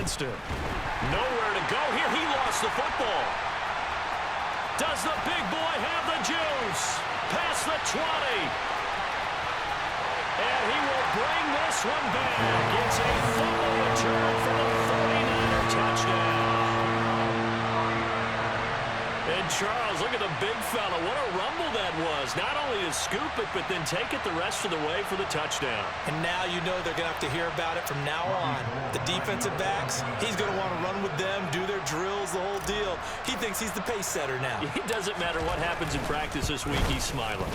Winston. Nowhere to go here. He lost the football. Does the big boy have the juice? Past the 20. And he will bring this one back. It's a fumble return for the 49er touchdown. And Charles, look at the big fella. What a rumble that was. Not only to scoop it, but then take it the rest of the way for the touchdown. And now you know they're going to have to hear about it from now on. The defensive backs, he's going to want to run with them, do their drills, the whole deal. He thinks he's the pace setter now. It doesn't matter what happens in practice this week, he's smiling.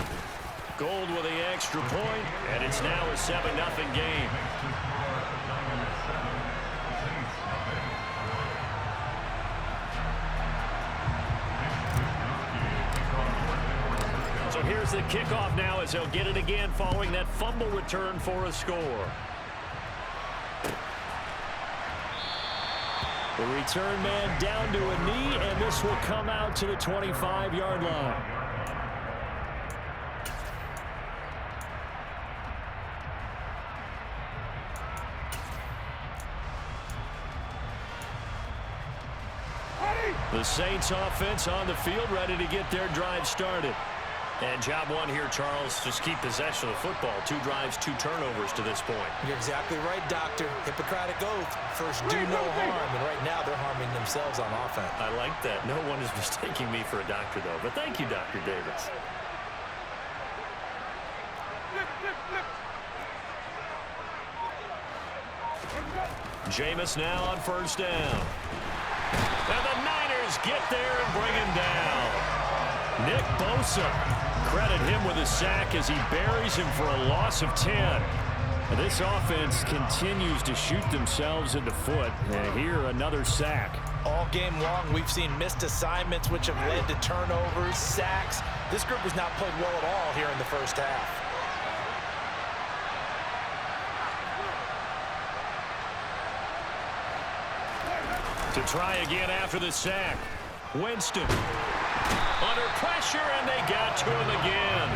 Gold with the extra point, and it's now a 7-0 game. So here's the kickoff now as he'll get it again following that fumble return for a score. The return man down to a knee, and this will come out to the 25-yard line. The Saints offense on the field, ready to get their drive started. And job one here, Charles, just keep possession of the football. 2 drives, 2 turnovers to this point. You're exactly right, Doctor. Hippocratic oath. First, do no harm. And right now, they're harming themselves on offense. I like that. No one is mistaking me for a doctor, though. But thank you, Dr. Davis. Jameis now on first down. And the Niners get there and bring him down. Nick Bosa, credit him with a sack as he buries him for a loss of 10. And this offense continues to shoot themselves in the foot. And here, another sack. All game long, we've seen missed assignments, which have led to turnovers, sacks. This group has not played well at all here in the first half. To try again after the sack. Winston. Under pressure, and they got to him again.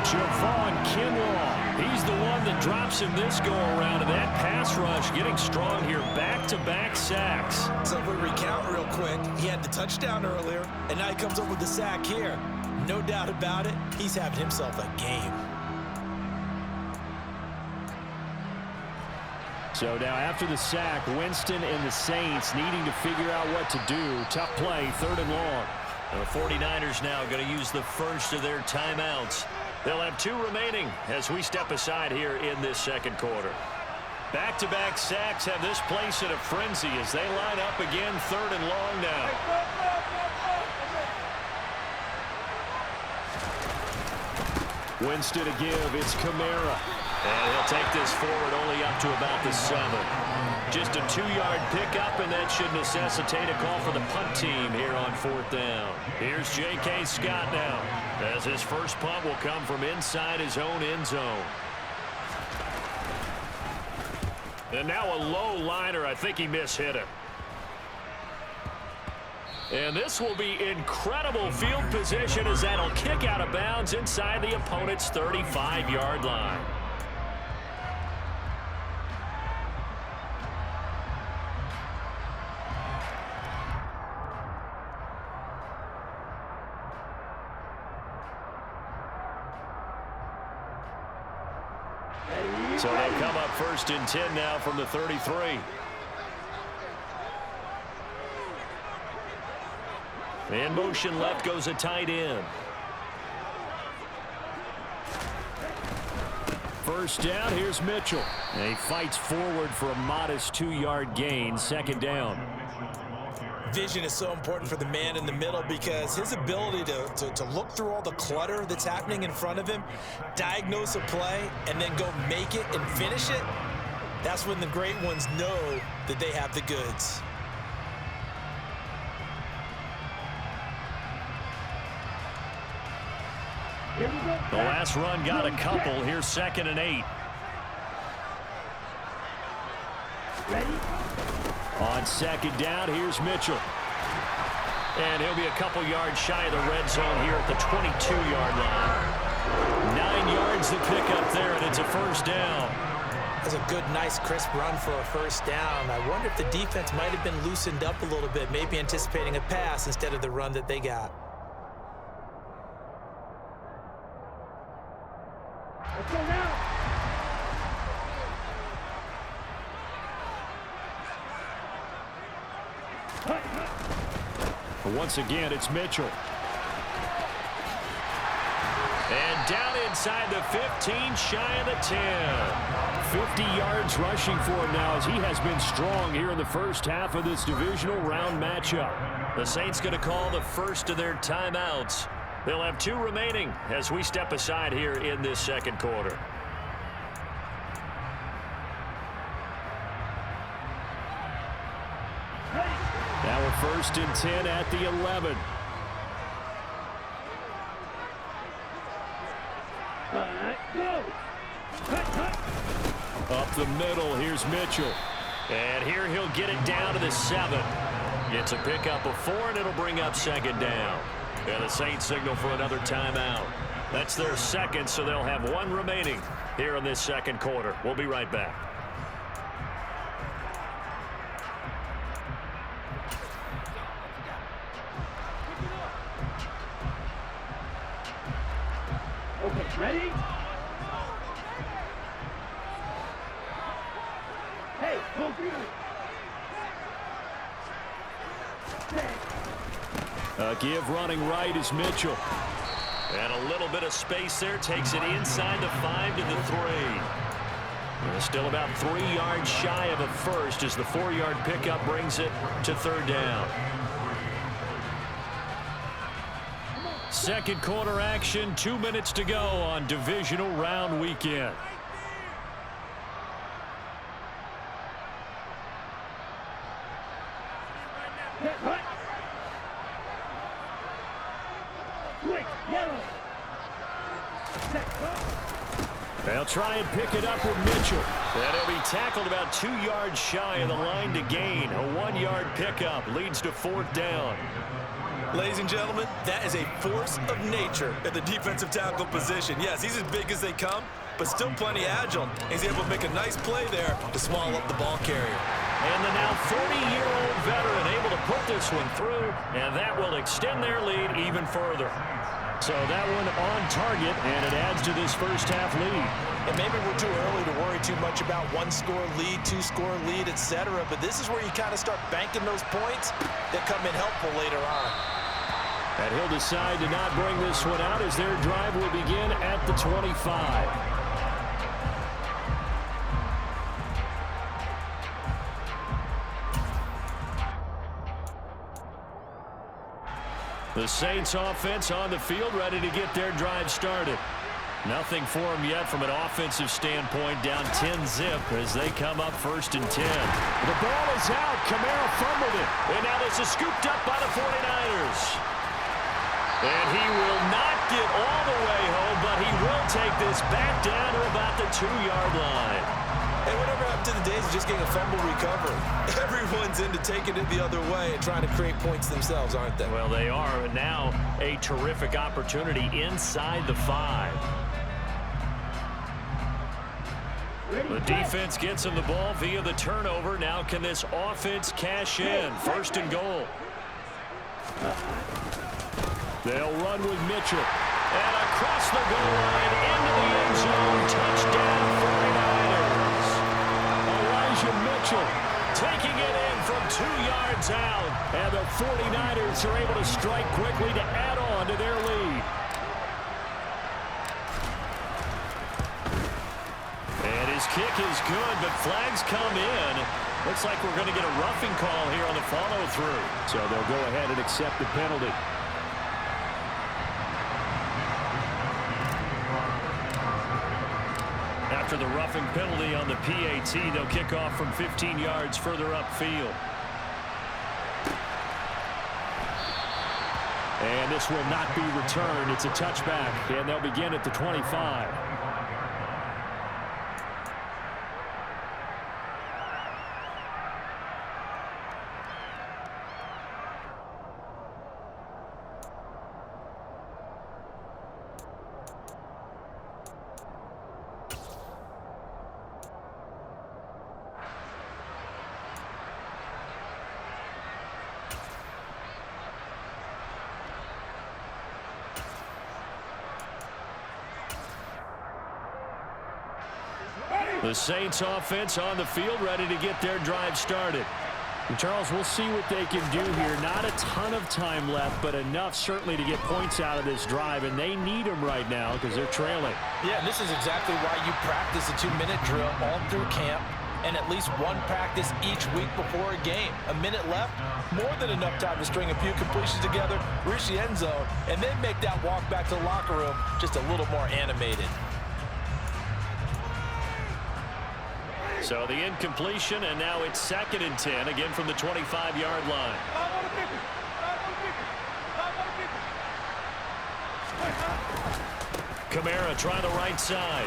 Javon Kinlaw. He's the one that drops him this go-around. And that pass rush getting strong here. Back-to-back sacks. So if we recount real quick, he had the touchdown earlier, and now he comes up with the sack here. No doubt about it, he's having himself a game. So now after the sack, Winston and the Saints needing to figure out what to do. Tough play, 3rd and long. The 49ers now going to use the first of their timeouts. They'll have 2 remaining as we step aside here in this second quarter. Back-to-back sacks have this place in a frenzy as they line up again, 3rd and long now. Winston to give, it's Kamara. And he'll take this forward only up to about the 7. Just a 2-yard pickup, and that should necessitate a call for the punt team here on 4th down. Here's J.K. Scott now, as his first punt will come from inside his own end zone. And now a low liner. I think he mishit it. And this will be incredible field position as that'll kick out of bounds inside the opponent's 35-yard line. So they come up 1st and 10 now from the 33. In motion left goes a tight end. First down, here's Mitchell. And he fights forward for a modest 2-yard gain, 2nd down. Vision is so important for the man in the middle because his ability to look through all the clutter that's happening in front of him, diagnose a play, and then go make it and finish it, that's when the great ones know that they have the goods. The last run got a couple. Here's 2nd and 8. On 2nd down, here's Mitchell. And he'll be a couple yards shy of the red zone here at the 22-yard line. 9 yards to pick up there, and it's a 1st down. That's a good, nice, crisp run for a first down. I wonder if the defense might have been loosened up a little bit, maybe anticipating a pass instead of the run that they got. Let's go now. Once again, it's Mitchell. And down inside the 15, shy of the 10. 50 yards rushing for him now as he has been strong here in the first half of this divisional round matchup. The Saints going to call the first of their timeouts. They'll have 2 remaining as we step aside here in this second quarter. Now we're 1st and 10 at the 11. Up the middle, here's Mitchell. And here he'll get it down to the 7. It's a pickup of 4, and it'll bring up 2nd down. And the Saints signal for another timeout. That's their 2nd, so they'll have 1 remaining here in this second quarter. We'll be right back. Okay, ready? Hey, go through. Give running right is Mitchell. And a little bit of space there. Takes it inside the 5 to the 3. And still about 3 yards shy of a first as the 4-yard pickup brings it to 3rd down. Second quarter action, 2 minutes to go on divisional round weekend. They'll try and pick it up with Mitchell. And he'll be tackled about 2 yards shy of the line to gain. A 1-yard pickup leads to 4th down. Ladies and gentlemen, that is a force of nature at the defensive tackle position. Yes, he's as big as they come, but still plenty agile. He's able to make a nice play there to swallow up the ball carrier. And the now 40-year-old veteran able to put this one through, and that will extend their lead even further. So that one on target, and it adds to this first half lead. And maybe we're too early to worry too much about 1-score lead, 2-score lead, etc. But this is where you kind of start banking those points that come in helpful later on. And he'll decide to not bring this one out as their drive will begin at the 25. The Saints offense on the field ready to get their drive started. Nothing for them yet from an offensive standpoint, down 10-zip as they come up 1st and 10. The ball is out. Kamara fumbled it. And now this is scooped up by the 49ers. And he will not get all the way home, but he will take this back down to about the 2-yard line. Hey, whatever happened to the days of just getting a fumble recovery? Everyone's into taking it the other way and trying to create points themselves, aren't they? Well, they are. And now a terrific opportunity inside the 5. The defense gets him the ball via the turnover. Now can this offense cash in? 1st and goal. They'll run with Mitchell. And across the goal line into the end zone. Touchdown 49ers. Mitchell taking it in from 2 yards out. And the 49ers are able to strike quickly to add on to their lead. And his kick is good, but flags come in. Looks like we're going to get a roughing call here on the follow-through. So they'll go ahead and accept the penalty. After the roughing penalty on the PAT, they'll kick off from 15 yards further upfield. And this will not be returned. It's a touchback, and they'll begin at the 25. The Saints offense on the field, ready to get their drive started. And Charles, we'll see what they can do here. Not a ton of time left, but enough certainly to get points out of this drive, and they need them right now because they're trailing. Yeah, and this is exactly why you practice a 2-minute drill all through camp and at least one practice each week before a game. A minute left, more than enough time to string a few completions together, reach the end zone, and then make that walk back to the locker room just a little more animated. So the incompletion, and now it's 2nd and 10, again from the 25-yard line. Kamara trying the right side.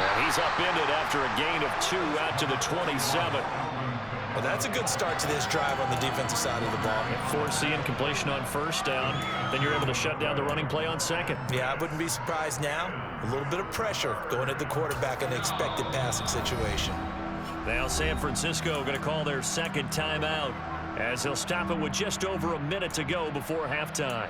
And he's upended after a gain of 2 out to the 27. Well, that's a good start to this drive on the defensive side of the ball. Force the incompletion on 1st down. Then you're able to shut down the running play on 2nd. Yeah, I wouldn't be surprised now. A little bit of pressure going at the quarterback in an expected passing situation. Now San Francisco going to call their 2nd timeout as they'll stop it with just over a minute to go before halftime.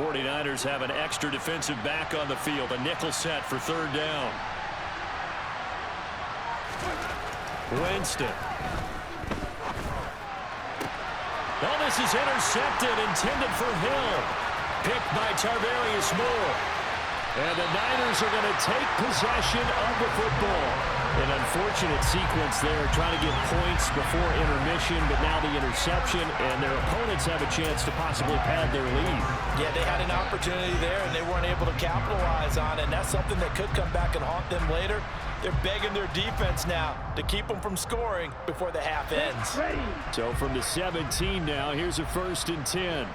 '49ers have an extra defensive back on the field. A nickel set for 3rd down. Winston. Oh, this is intercepted, intended for Hill. Picked by Tarvarius Moore. And the Niners are going to take possession of the football. An unfortunate sequence there, trying to get points before intermission, but now the interception, and their opponents have a chance to possibly pad their lead. Yeah, they had an opportunity there, and they weren't able to capitalize on it, and that's something that could come back and haunt them later. They're begging their defense now to keep them from scoring before the half ends. So from the 17 now, here's a 1st and 10.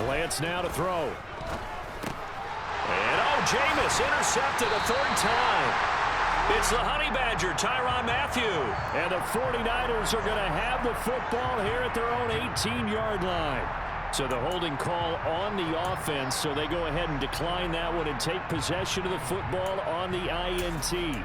Lance now to throw. And oh, Jameis intercepted a 3rd time. It's the Honey Badger, Tyrann Mathieu. And the 49ers are going to have the football here at their own 18-yard line. So the holding call on the offense, so they go ahead and decline that one and take possession of the football on the INT.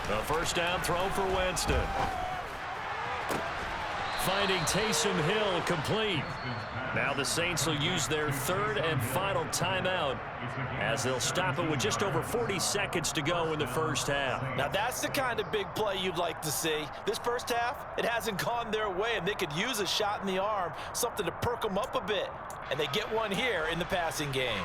A 1st down throw for Winston. Finding Taysom Hill complete. Now the Saints will use their 3rd and final timeout as they'll stop it with just over 40 seconds to go in the 1st half. Now that's the kind of big play you'd like to see. This 1st half, it hasn't gone their way, and they could use a shot in the arm, something to perk them up a bit. And they get one here in the passing game.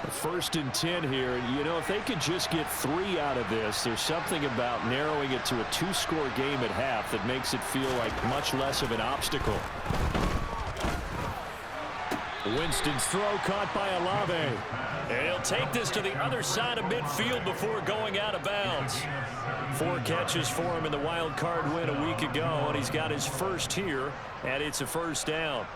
1st and 10 here. You know, if they could just get 3 out of this, there's something about narrowing it to a 2-score game at half that makes it feel like much less of an obstacle. Winston's throw caught by Olave. And he'll take this to the other side of midfield before going out of bounds. 4 catches for him in the wild card win a week ago, and he's got his 1st here, and it's a 1st down.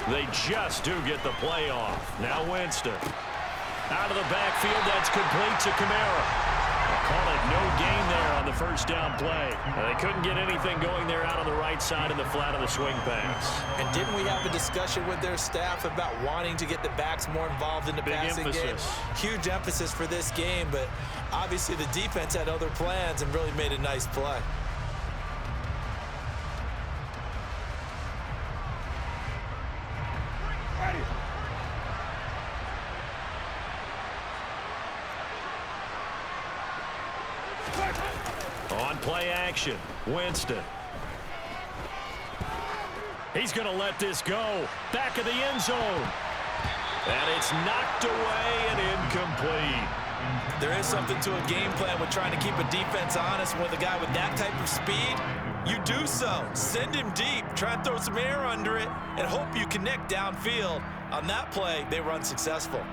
They just do get the play off. Now Winston. Out of the backfield, that's complete to Kamara. Call it no gain there on the first down play. They couldn't get anything going there out on the right side in the flat of the swing pass. And didn't we have a discussion with their staff about wanting to get the backs more involved in the passing game? Huge emphasis for this game, but obviously the defense had other plans and really made a nice play. On play action, Winston. He's going to let this go. Back of the end zone. And it's knocked away and incomplete. There is something to a game plan with trying to keep a defense honest. With a guy with that type of speed, you do so. Send him deep. Try and throw some air under it and hope you connect downfield. On that play, they were unsuccessful.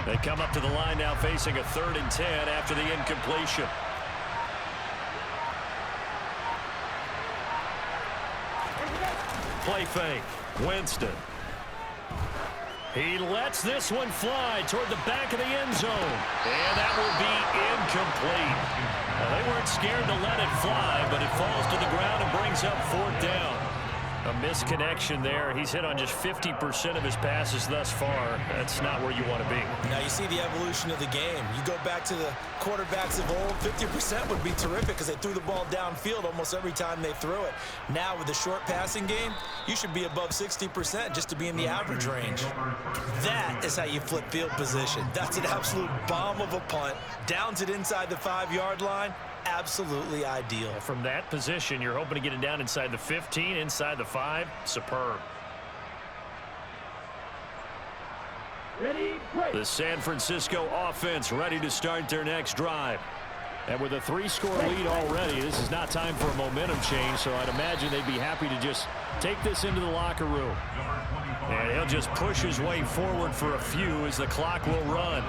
They come up to the line now facing a 3rd and 10 after the incompletion. Play fake. Winston. He lets this one fly toward the back of the end zone. And that will be incomplete. Well, they weren't scared to let it fly, but it falls to the ground and brings up 4th down. A misconnection there. He's hit on just 50% of his passes thus far. That's not where you want to be. Now you see the evolution of the game. You go back to the quarterbacks of old, 50% would be terrific because they threw the ball downfield almost every time they threw it. Now with the short passing game, you should be above 60% just to be in the average range. That is how you flip field position. That's an absolute bomb of a punt. Downs it inside the 5-yard line. Absolutely ideal. From that position, you're hoping to get it down inside the 15, inside the 5. Superb. Ready, break. The San Francisco offense ready to start their next drive. And with a 3-score lead already, this is not time for a momentum change, so I'd imagine they'd be happy to just take this into the locker room. And he'll just push his way forward for a few as the clock will run.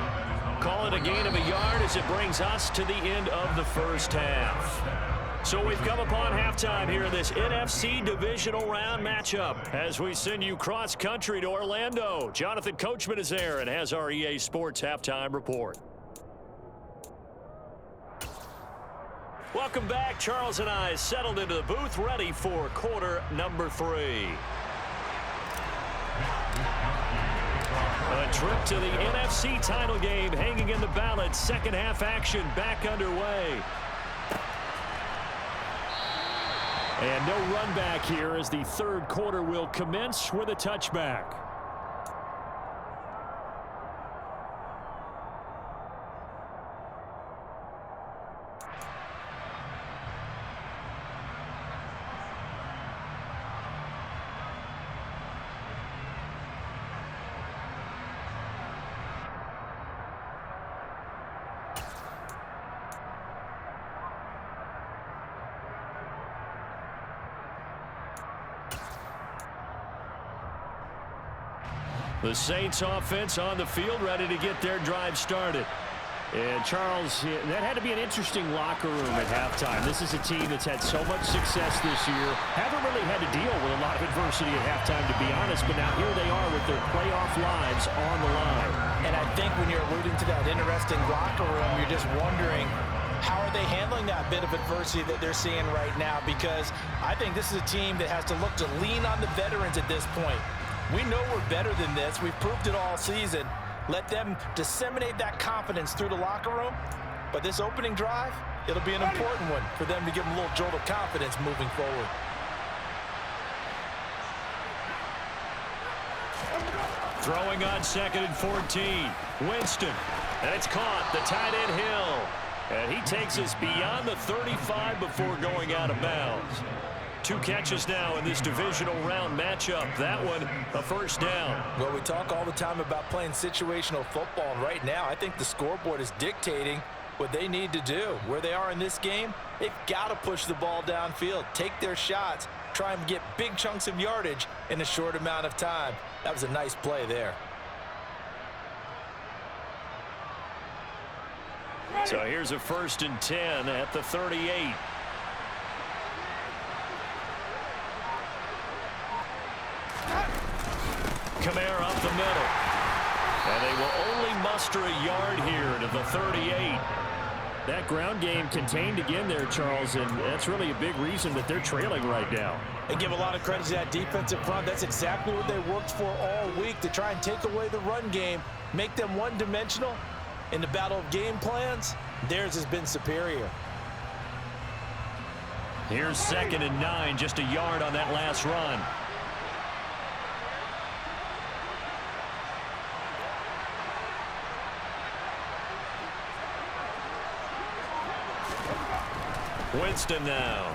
Call it a gain of a yard as it brings us to the end of the first half. So we've come upon halftime here in this NFC Divisional Round matchup as we send you cross-country to Orlando. Jonathan Coachman is there and has our EA Sports Halftime Report. Welcome back. Charles and I settled into the booth ready for quarter number 3. A trip to the NFC title game hanging in the balance. Second half action back underway. And no run back here as the 3rd quarter will commence with a touchback. The Saints offense on the field ready to get their drive started. And Charles, that had to be an interesting locker room at halftime. This is a team that's had so much success this year. Haven't really had to deal with a lot of adversity at halftime, to be honest. But now here they are with their playoff lives on the line. And I think when you're alluding to that interesting locker room, you're just wondering, how are they handling that bit of adversity that they're seeing right now? Because I think this is a team that has to look to lean on the veterans at this point. We know we're better than this. We've proved it all season. Let them disseminate that confidence through the locker room. But this opening drive, it'll be an important one for them to give them a little jolt of confidence moving forward. Throwing on 2nd and 14. Winston. And it's caught. The tight end Hill. And he takes us beyond the 35 before going out of bounds. 2 catches now in this divisional round matchup. That one, a first down. Well, we talk all the time about playing situational football. And right now, I think the scoreboard is dictating what they need to do. Where they are in this game, they've got to push the ball downfield, take their shots, try and get big chunks of yardage in a short amount of time. That was a nice play there. So here's a 1st and 10 at the 38. Kamara up the middle. And they will only muster a yard here to the 38. That ground game contained again there, Charles, and that's really a big reason that they're trailing right now. And give a lot of credit to that defensive front. That's exactly what they worked for all week, to try and take away the run game, make them one-dimensional. In the battle of game plans, theirs has been superior. Here's 2nd and 9, just a yard on that last run. Winston now.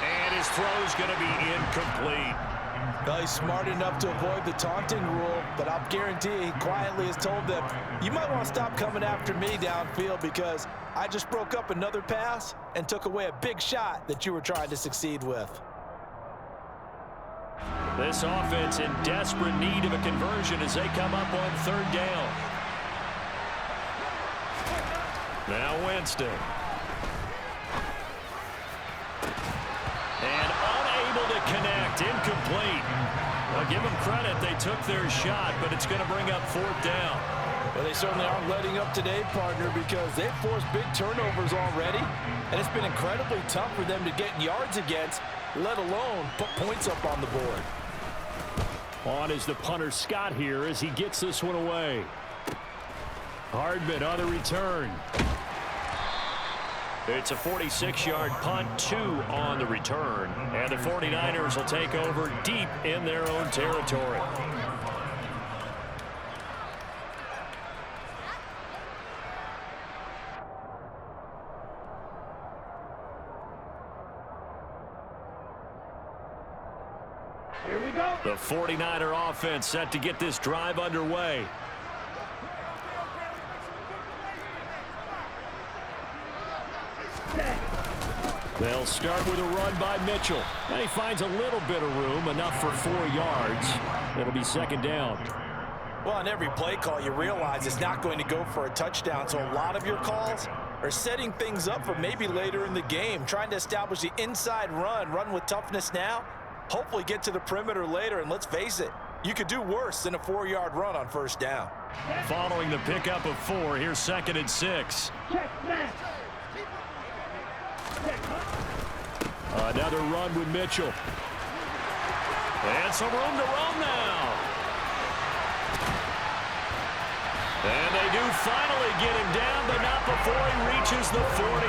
And his throw's going to be incomplete. Well, he's smart enough to avoid the taunting rule, but I'll guarantee he quietly has told them, you might want to stop coming after me downfield because I just broke up another pass and took away a big shot that you were trying to succeed with. This offense in desperate need of a conversion as they come up on 3rd down. Now Winston. And unable to connect. Incomplete. I'll give them credit. They took their shot, but it's going to bring up 4th down. Well, they certainly aren't letting up today, partner, because they've forced big turnovers already, and it's been incredibly tough for them to get yards against, let alone put points up on the board. On is the punter Scott here as he gets this one away. Hardman on the return. It's a 46-yard punt, 2 on the return. And the 49ers will take over deep in their own territory. Here we go. The 49er offense set to get this drive underway. They'll start with a run by Mitchell. And he finds a little bit of room, enough for 4 yards. It'll be 2nd down. Well, on every play call, you realize it's not going to go for a touchdown, so a lot of your calls are setting things up for maybe later in the game, trying to establish the inside run with toughness now, hopefully get to the perimeter later, and let's face it, you could do worse than a 4-yard run on 1st down. Following the pickup of 4, here's 2nd and 6. Check that. Another run with Mitchell. And some room to run now. And they do finally get him down, but not before he reaches the 41.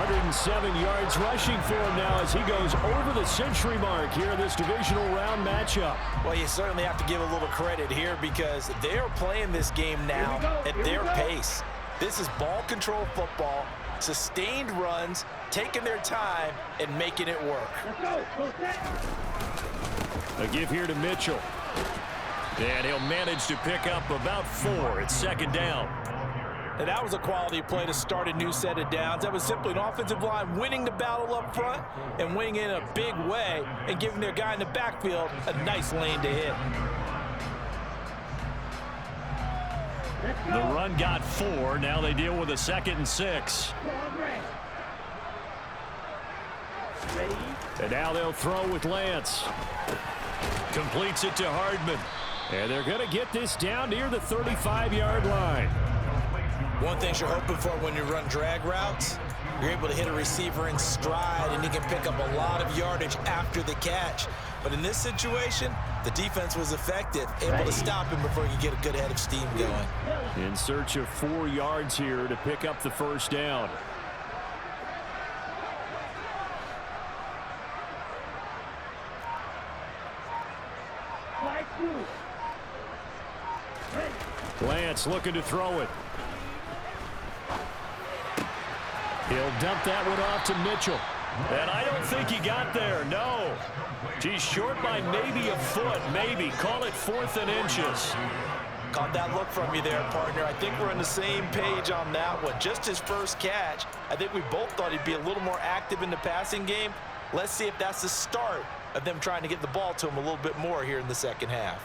107 yards rushing for him now as he goes over the century mark here in this divisional round matchup. Well, you certainly have to give a little credit here because they are playing this game now at their pace. This is ball control football, sustained runs, taking their time, and making it work. Let's go. A give here to Mitchell. And he'll manage to pick up about 4. It's 2nd down. And that was a quality play to start a new set of downs. That was simply an offensive line winning the battle up front and winning in a big way and giving their guy in the backfield a nice lane to hit. The run got 4. Now they deal with a 2nd and 6. And now they'll throw with Lance. Completes it to Hardman. And they're going to get this down near the 35-yard line. One thing you're hoping for when you run drag routes, you're able to hit a receiver in stride and he can pick up a lot of yardage after the catch. But in this situation, the defense was effective, able to stop him before you get a good head of steam going. In search of 4 yards here to pick up the 1st down. Lance looking to throw it. He'll dump that one off to Mitchell. And I don't think he got there, no. He's short by maybe a foot, maybe. Call it 4th and inches. Caught that look from you there, partner. I think we're on the same page on that one. Just his first catch. I think we both thought he'd be a little more active in the passing game. Let's see if that's the start of them trying to get the ball to him a little bit more here in the second half.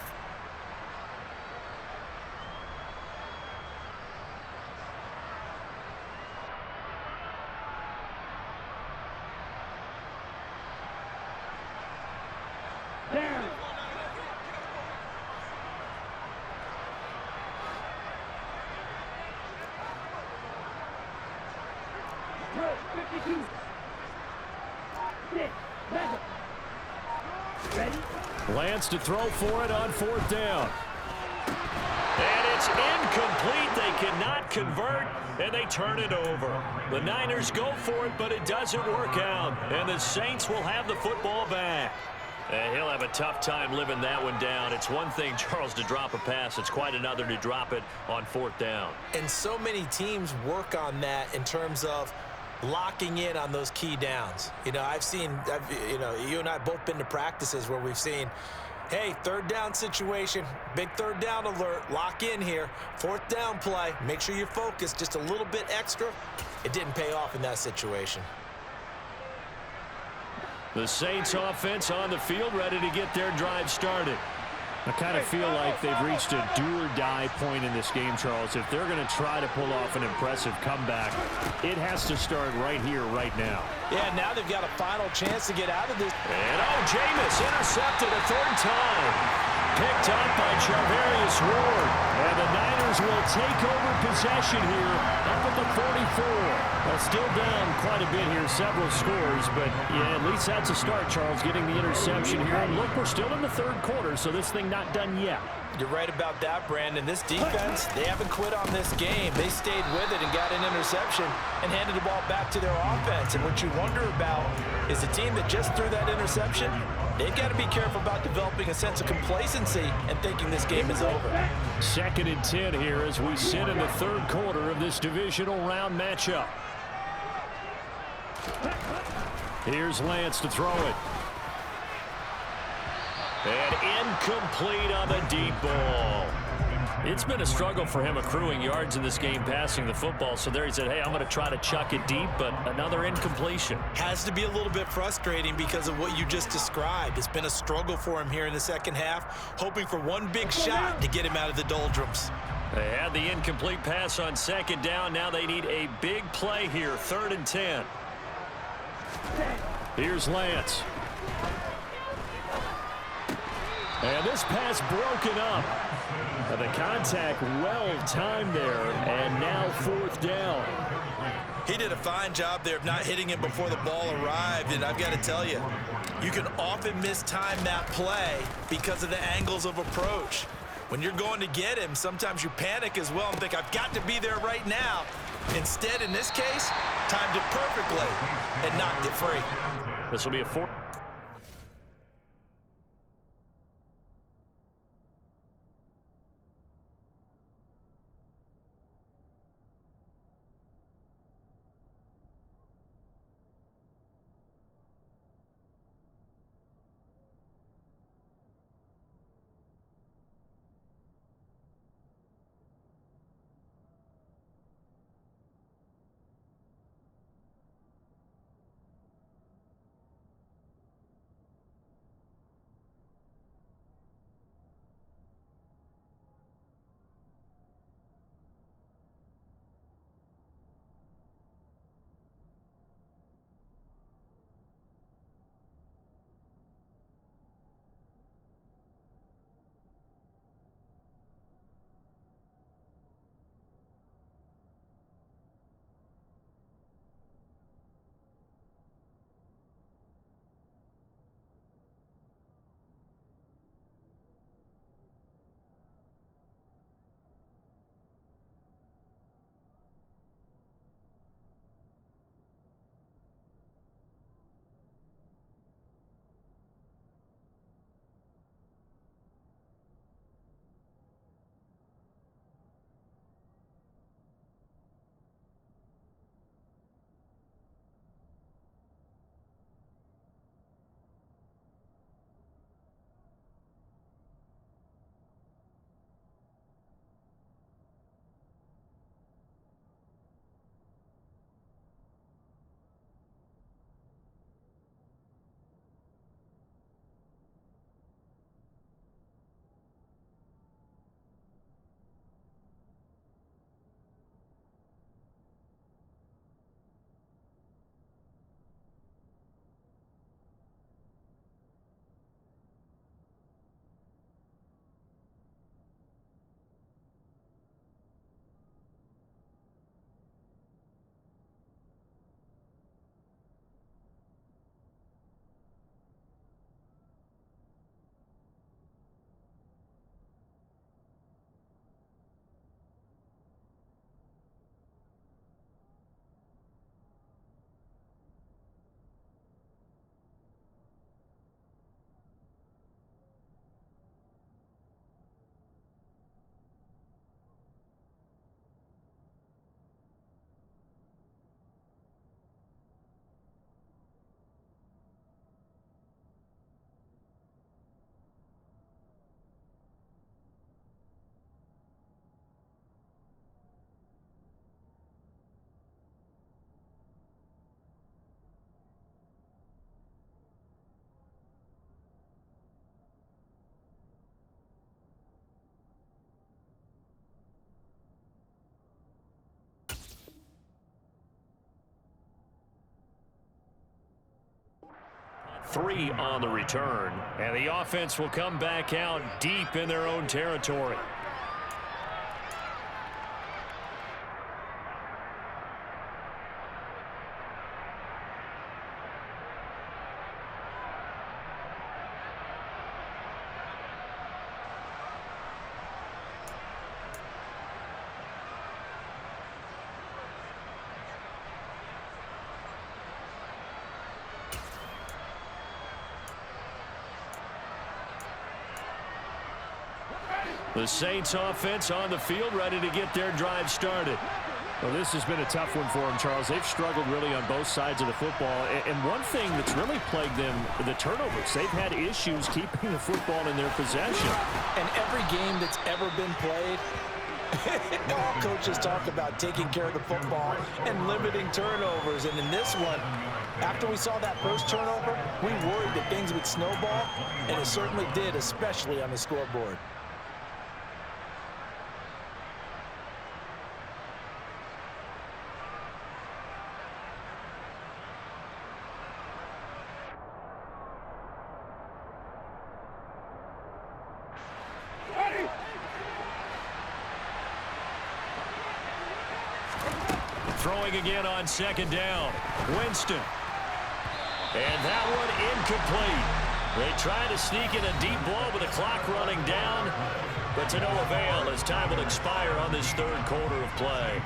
52. Sit. Level. Ready? Lance to throw for it on 4th down. And it's incomplete. They cannot convert, and they turn it over. The Niners go for it, but it doesn't work out. And the Saints will have the football back. And he'll have a tough time living that one down. It's one thing, Charles, to drop a pass. It's quite another to drop it on 4th down. And so many teams work on that in terms of locking in on those key downs. You know, you and I have both been to practices where we've seen, hey, 3rd down situation, big 3rd down alert, lock in here, 4th down play, make sure you're focused just a little bit extra. It didn't pay off in that situation. The Saints offense on the field, ready to get their drive started. I kind of feel like they've reached a do-or-die point in this game, Charles. If they're going to try to pull off an impressive comeback, it has to start right here, right now. Yeah, now they've got a final chance to get out of this. And Jameis intercepted a 3rd time. Picked up by Charvarius Ward. And the Niners will take over possession here up at the 44. Well, still down quite a bit here, several scores, but yeah, at least that's a start, Charles, getting the interception here. And look, we're still in the 3rd quarter, so this thing not done yet. You're right about that, Brandon. This defense, they haven't quit on this game. They stayed with it and got an interception and handed the ball back to their offense. And what you wonder about is the team that just threw that interception, they've got to be careful about developing a sense of complacency and thinking this game is over. 2nd and 10 here as we sit in the 3rd quarter of this divisional round matchup. Here's Lance to throw it. And incomplete on the deep ball. It's been a struggle for him accruing yards in this game passing the football. So there he said, hey, I'm going to try to chuck it deep, but another incompletion. Has to be a little bit frustrating because of what you just described. It's been a struggle for him here in the 2nd half, hoping for one big shot to get him out of the doldrums. They had the incomplete pass on 2nd down. Now they need a big play here, 3rd and 10. Here's Lance. And this pass broken up. The contact well timed there, and now 4th down. He did a fine job there of not hitting him before the ball arrived, and I've got to tell you, you can often mistime that play because of the angles of approach. When you're going to get him, sometimes you panic as well and think, I've got to be there right now. Instead, in this case, timed it perfectly and knocked it free. This will be a 4th. 3 on the return. And the offense will come back out deep in their own territory. The Saints offense on the field, ready to get their drive started. Well, this has been a tough one for them, Charles. They've struggled really on both sides of the football. And one thing that's really plagued them, the turnovers. They've had issues keeping the football in their possession. And every game that's ever been played, all coaches talk about taking care of the football and limiting turnovers. And in this one, after we saw that first turnover, we worried that things would snowball, and it certainly did, especially on the scoreboard. Throwing again on second down. Winston. And that one incomplete. They try to sneak in a deep ball with the clock running down, but to no avail as time will expire on this third quarter of play.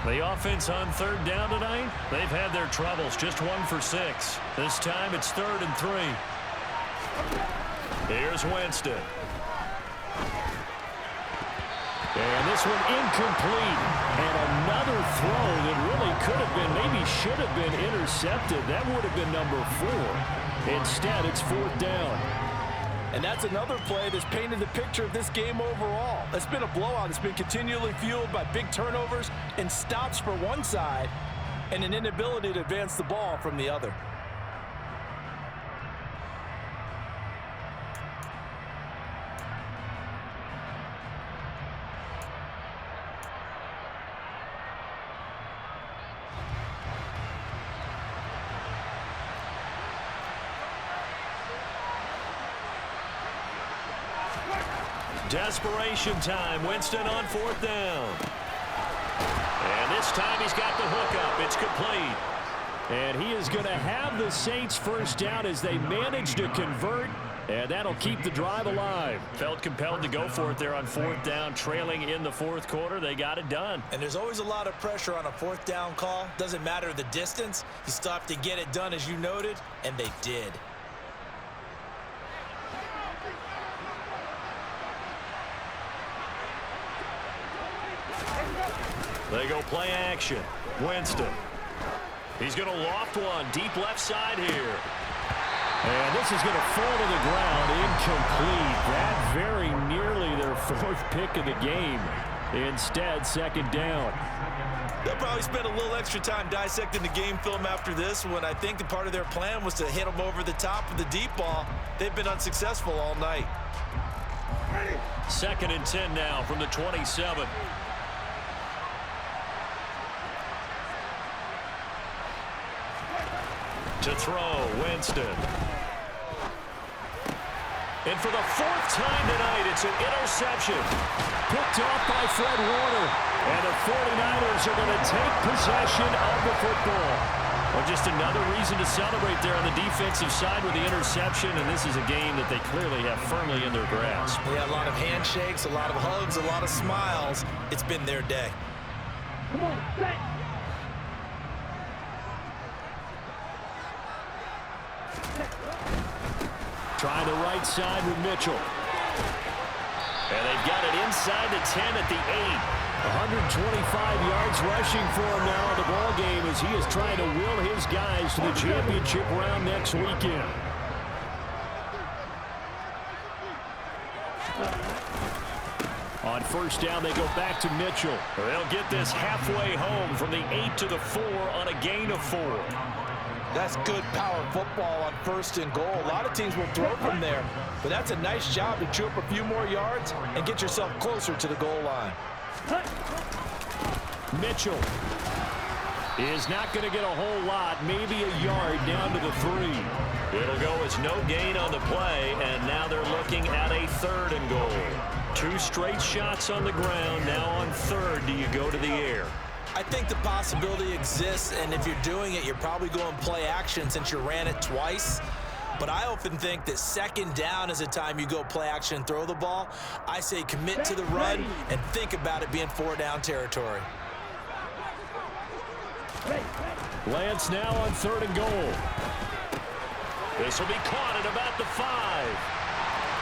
The offense on third down tonight, they've had their troubles, just 1 for 6. This time it's 3rd and 3. Here's Winston. And this one incomplete. And another throw that really could have been, maybe should have been intercepted. That would have been number 4. Instead, it's 4th down. And that's another play that's painted the picture of this game overall. It's been a blowout. It's been continually fueled by big turnovers and stops for one side and an inability to advance the ball from the other. Desperation time. Winston on 4th down. And this time he's got the hookup. It's complete. And he is going to have the Saints first down as they manage to convert. And that'll keep the drive alive. Felt compelled to go for it there on 4th down, trailing in the 4th quarter. They got it done. And there's always a lot of pressure on a 4th down call. Doesn't matter the distance. You still have to get it done, as you noted, and they did. They go play action. Winston. He's going to loft one. Deep left side here. And this is going to fall to the ground. Incomplete. That very nearly their 4th pick of the game. Instead, 2nd down. They'll probably spend a little extra time dissecting the game film after this one. I think the part of their plan was to hit them over the top with the deep ball. They've been unsuccessful all night. 2nd and 10 now from the 27. To throw, Winston. And for the 4th time tonight, it's an interception. Picked off by Fred Warner. And the 49ers are going to take possession of the football. Well, just another reason to celebrate there on the defensive side with the interception, and this is a game that they clearly have firmly in their grasp. Yeah, a lot of handshakes, a lot of hugs, a lot of smiles. It's been their day. Come on, set. Trying the right side with Mitchell. And they've got it inside the 10 at the 8. 125 yards rushing for him now in the ball game as he is trying to will his guys to the championship round next weekend. On first down, they go back to Mitchell. They'll get this halfway home from the 8 to the 4 on a gain of 4. That's good power football on first and goal. A lot of teams will throw from there, but that's a nice job to chew up a few more yards and get yourself closer to the goal line. Mitchell is not going to get a whole lot, maybe a yard down to the 3. It'll go as no gain on the play, and now they're looking at a 3rd and goal. 2 straight shots on the ground. Now on 3rd, do you go to the air? I think the possibility exists, and if you're doing it, you're probably going play action since you ran it twice. But I often think that 2nd down is the time you go play action and throw the ball. I say commit to the run and think about it being 4-down territory. Lance now on 3rd and goal. This will be caught at about the 5.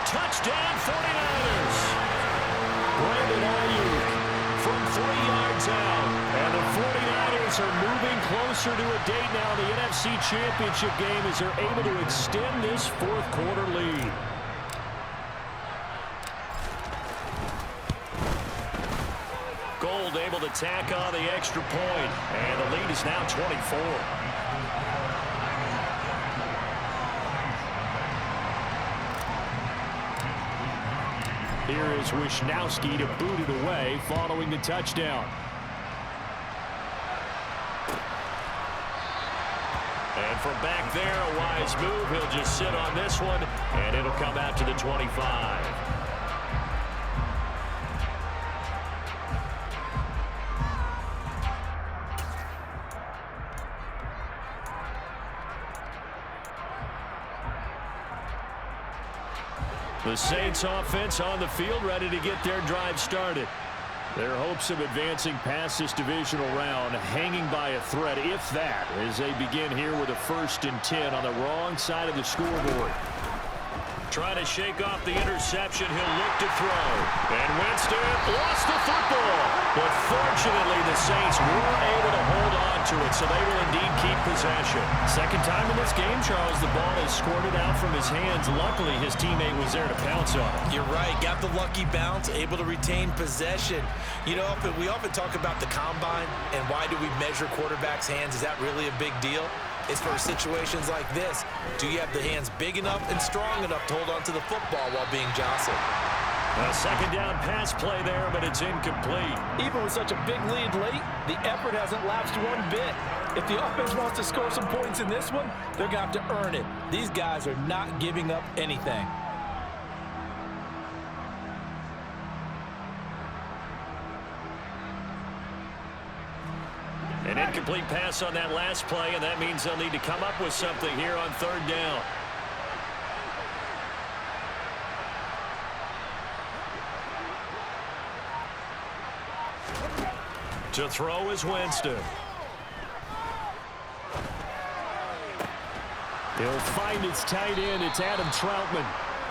Touchdown 49ers. Brandon Ayuk From 3 yards out. and the 49ers are moving closer to a date now in the NFC Championship game as they're able to extend this 4th quarter lead. Gold able to tack on the extra point, and the lead is now 24. Here is Wisnowski to boot it away following the touchdown. And from back there, a wise move. He'll just sit on this one, and it'll come out to the 25. The Saints offense on the field, ready to get their drive started. Their hopes of advancing past this divisional round hanging by a thread, if that, as they begin here with a 1st and 10 on the wrong side of the scoreboard. Trying to shake off the interception. He'll look to throw. And Winston lost the football. But fortunately, the Saints were able to hold on to it, so they will indeed keep possession. Second time in this game, Charles, the ball is squirted out from his hands. Luckily, his teammate was there to pounce on it. You're right. Got the lucky bounce, able to retain possession. You know, we often talk about the combine and why do we measure quarterbacks' hands. Is that really a big deal? It's for situations like this. Do you have the hands big enough and strong enough to hold on to the football while being jostled? A 2nd down pass play there, but it's incomplete. Even with such a big lead late, the effort hasn't lapsed one bit. If the offense wants to score some points in this one, they're going to have to earn it. These guys are not giving up anything. An incomplete pass on that last play, and that means they'll need to come up with something here on 3rd down. To throw is Winston. He'll find his tight end. It's Adam Troutman.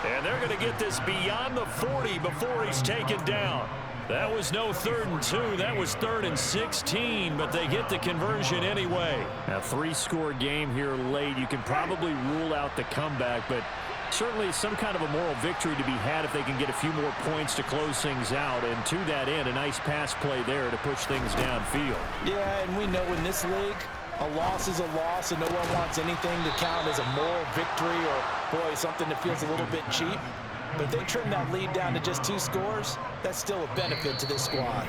And they're going to get this beyond the 40 before he's taken down. That was no 3rd and 2. That was 3rd and 16, but they get the conversion anyway. A 3-score game here late. You can probably rule out the comeback, but certainly some kind of a moral victory to be had if they can get a few more points to close things out. And to that end, a nice pass play there to push things downfield. Yeah, and we know in this league, a loss is a loss, and no one wants anything to count as a moral victory or, boy, something that feels a little bit cheap. But if they trim that lead down to just 2 scores, that's still a benefit to this squad.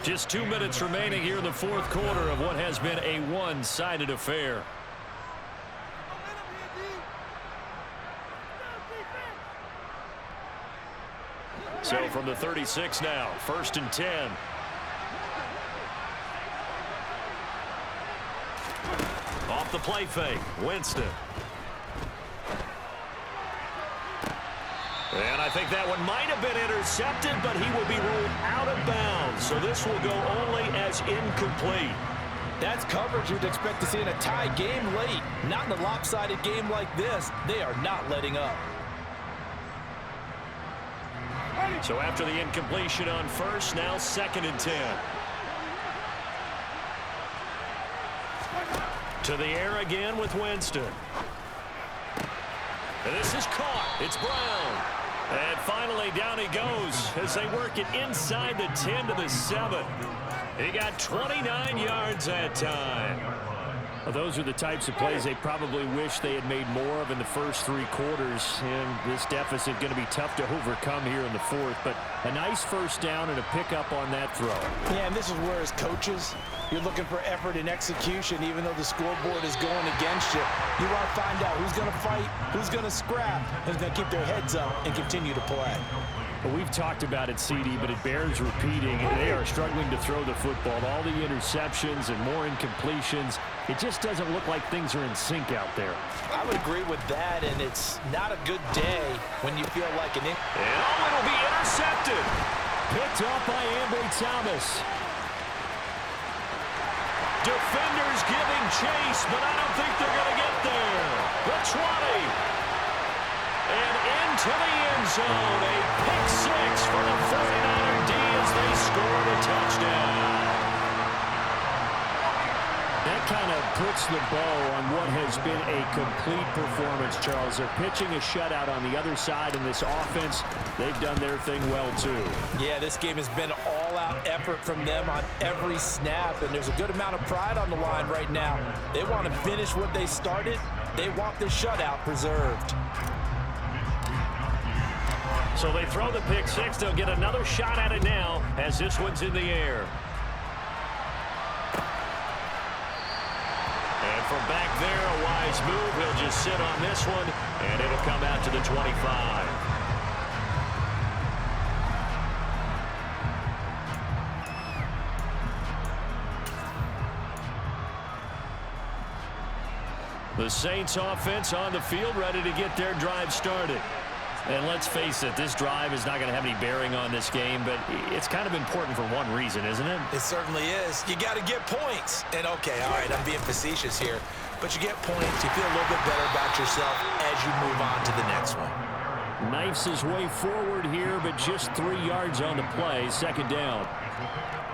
Just 2 minutes remaining here in the 4th quarter of what has been a one-sided affair. So from the 36 now, 1st and 10. Off the play fake, Winston. And I think that one might have been intercepted, but he will be ruled out of bounds. So this will go only as incomplete. That's coverage you'd expect to see in a tie game late. Not in a lopsided game like this. They are not letting up. So after the incompletion on first, now 2nd and 10. To the air again with Winston. And this is caught. It's Brown. And finally down he goes as they work it inside the 10 to the 7. He got 29 yards that time. Well, those are the types of plays they probably wish they had made more of in the first 3 quarters. And this deficit going to be tough to overcome here in the 4th. But a nice first down and a pickup on that throw. Yeah, and this is where as coaches, you're looking for effort and execution, even though the scoreboard is going against you. You want to find out who's going to fight, who's going to scrap, who's going to keep their heads up and continue to play. Well, we've talked about it, CD, but it bears repeating. They are struggling to throw the football. All the interceptions and more incompletions. It just doesn't look like things are in sync out there. I would agree with that, and it's not a good day when you feel like an... And it'll be intercepted. Picked up by Ambry Thomas. Defenders giving chase, but I don't think they're going to get there. The 20. And into the end zone. A pick 6 for the 49er D as they score the touchdown. That kind of puts the bow on what has been a complete performance, Charles. They're pitching a shutout on the other side in this offense. They've done their thing well, too. Yeah, this game has been all-out effort from them on every snap, and there's a good amount of pride on the line right now. They want to finish what they started. They want this shutout preserved. So they throw the pick 6. They'll get another shot at it now as this one's in the air. And from back there, a wise move. He'll just sit on this one, and it'll come out to the 25. The Saints offense on the field, ready to get their drive started. And let's face it, this drive is not going to have any bearing on this game, but it's kind of important for one reason, isn't it? It certainly is. You got to get points. And, okay, all right, I'm being facetious here, but you get points. You feel a little bit better about yourself as you move on to the next one. Knifes his way forward here, but just 3 yards on the play, 2nd down.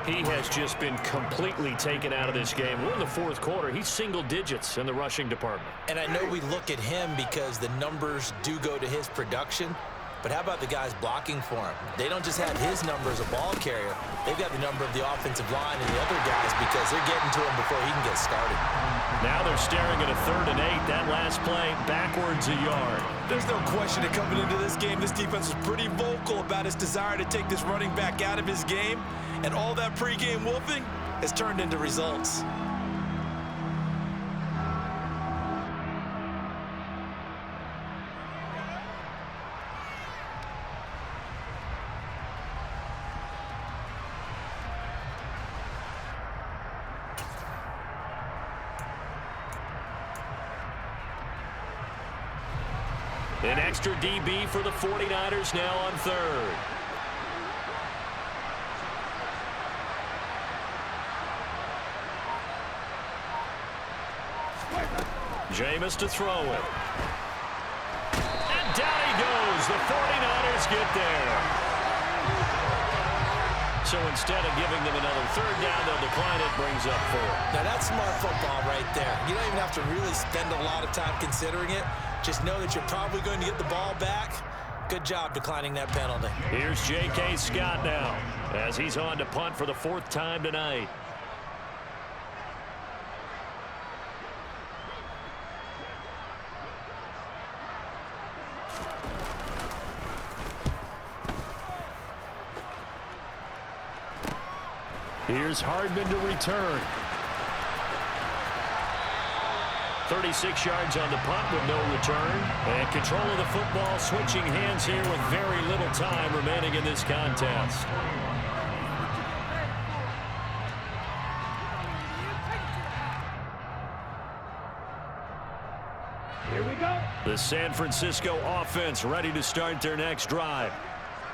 He has just been completely taken out of this game. We're in the 4th quarter. He's single digits in the rushing department. And I know we look at him because the numbers do go to his production, but how about the guys blocking for him? They don't just have his number as a ball carrier. They've got the number of the offensive line and the other guys because they're getting to him before he can get started. Now they're staring at a 3rd and 8. That last play, backwards a yard. There's no question that coming into this game, this defense was pretty vocal about its desire to take this running back out of his game. And all that pregame wolfing has turned into results. An extra DB for the 49ers now on 3rd. Jameis to throw it. And down he goes. The 49ers get there. So instead of giving them another 3rd down, they'll decline it, brings up 4. Now that's smart football right there. You don't even have to really spend a lot of time considering it. Just know that you're probably going to get the ball back. Good job declining that penalty. Here's J.K. Scott now as he's on to punt for the 4th time tonight. Here's Hardman to return. 36 yards on the punt with no return. And control of the football, switching hands here with very little time remaining in this contest. Here we go. The San Francisco offense ready to start their next drive.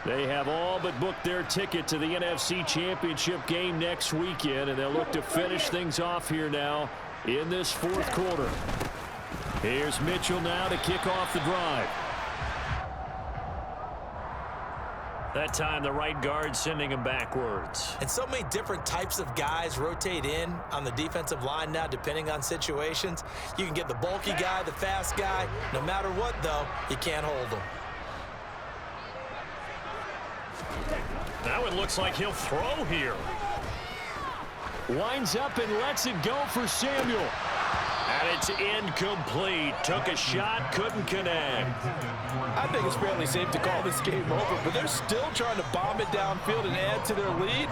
They have all but booked their ticket to the NFC Championship game next weekend, and they'll look to finish things off here now in this 4th quarter. Here's Mitchell now to kick off the drive. That time, the right guard sending him backwards. And so many different types of guys rotate in on the defensive line now, depending on situations. You can get the bulky guy, the fast guy. No matter what, though, you can't hold them. Now it looks like he'll throw here. Winds up and lets it go for Samuel. And it's incomplete. Took a shot, couldn't connect. I think it's fairly safe to call this game over, but they're still trying to bomb it downfield and add to their lead.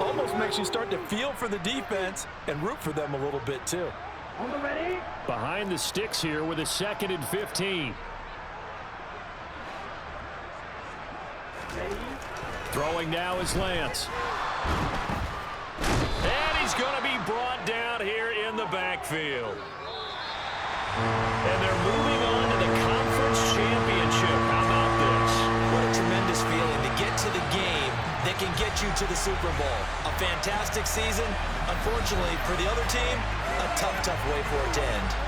Almost makes you start to feel for the defense and root for them a little bit too. On the ready. Behind the sticks here with a 2nd and 15. Ready. Throwing now is Lance. And he's going to be brought down here in the backfield. And they're moving on to the conference championship. How about this? What a tremendous feeling to get to the game that can get you to the Super Bowl. A fantastic season. Unfortunately, for the other team, a tough way for it to end.